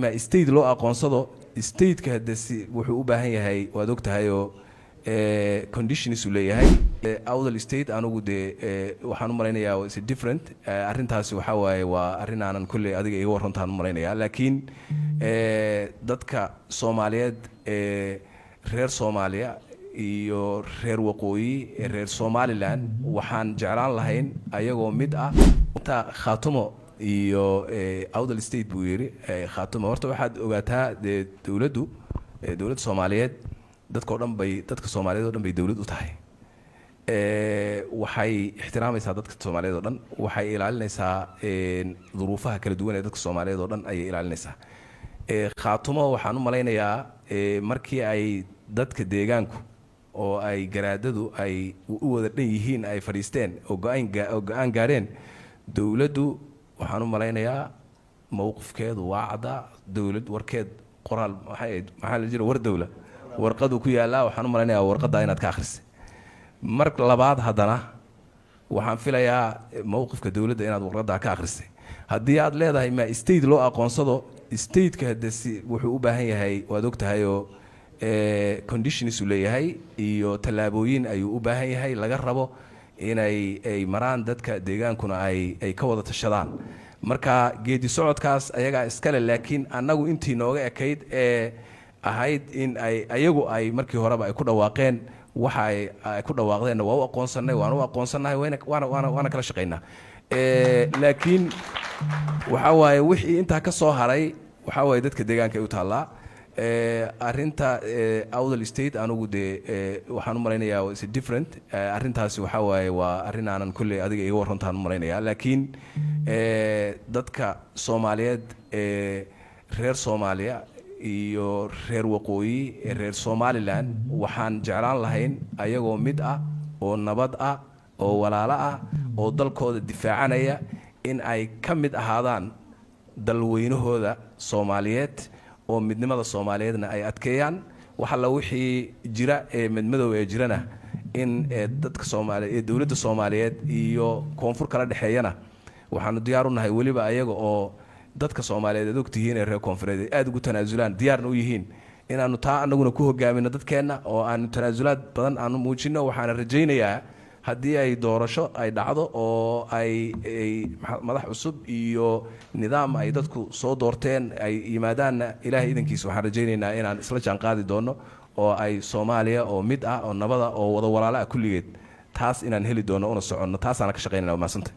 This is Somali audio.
ma state loo aqoonsado state-ka hadasi wuxuu u baahan yahay waad ogtahay oo conditions uu leeyahay awdal state anugu de waxaan u malaynayaa is different arintaasi waxa waaye waa arin aanan kulli adiga iga warantaan u malaynayaa laakiin dadka Soomaaliyeed reer Soomaaliya iyo reer waqooyi reer Somaliland waxaan jeclaan lahayn ayagoo mid ah ta khaatumo iyo awdal state buu yiri khaatumo horta waxaad ogaataa dawladda Soomaaliyeed dadka Soomaaliyeed oo dhan bay dawlad u tahay waxay ixtiraamaysaa dadka Soomaaliyeed oo dhan waxay ilaalinaysaa duruufaha kala duwan ee dadka Soomaaliyeed oo dhan ay ilaalinaysaa khaatumo waxaan u malaynayaa markii ay dadka deegaanku oo ay garaadadu ay u wada dhan yihiin ay fadhiisteen oo go'aan gaareen dawladdu waxaan u malaynayaa mowqifkeedu waa cada dawlad warkeed qoraal maxaa la jira war dawla warqadu ku yaala waxaan u malaynayaa warqada inaad ka akhrisay marka labaad hadana waxaan filayaa mowqifka dawladda inaad warqada ka akhrisay haddii aad leedahay ma state loo aqoonsado state-ka hadasi wuxuu u baahan yahay waad ogtahay oo conditions uu leeyahay iyo talaabooyin ayuu u baahan yahay laga rabo inay maraan dadka deegaankuna ay ka wada tashadaan marka geedi socodkaas ayaga iskale laakiin annagu intii nooga ekayd ahayd in ayagu ay markii horeba ay ku dhawaaqeen waxa ay ku dhawaaqdeen waa u aqoonsanahay waana kala shaqeynaa laakiin waxa waaye wixii inta ka soo haray waxa waaye dadka deegaanka ay u taallaa arinta awdal state anugu de waxaan u malaynayaa is different arintaasi waxa waaye waa arin aanan kulli adiga iga warantaan u malaynayaa laakiin dadka Soomaaliyeed reer Soomaaliya iyo reer waqooyi reer Somaliland waxaan jeclaan lahayn ayagoo mid ah oo nabad ah oo walaalo ah oo dalkooda difaacanaya in ay ka mid ahaadaan dalweynahooda Soomaaliyeed oo midnimada Soomaaliyeedna ay adkeeyaan waxa la wixii jira midmadow ee jirana in dadka Soomaaliyeed dawladda Soomaaliyeed iyo koonfur kala dhaxeeyana waxaanu diyaar u nahay waliba ayaga oo dadka Soomaaliyeed ogtihiin reer koonfureed aad ugu tanaasulaan diyaarna u yihiin inaanu taa anaguna ku hogaamino dadkeena oo aan tanaasulaad badan aanu muujino waxaan rajaynayaa haddii ay doorasho ay dhacdo oo ay madax cusub iyo nidaam ay dadku soo doorteen ay yimaadaan ilaahay idankiisa waxaan rajaynaynaa inaan isla jaan qaadi doono oo ay Soomaaliya oo mid ah oo nabada oo wada walaalo ah kulligeed taas inaan heli doono una soconno taas aan ka shaqeynaa maasanta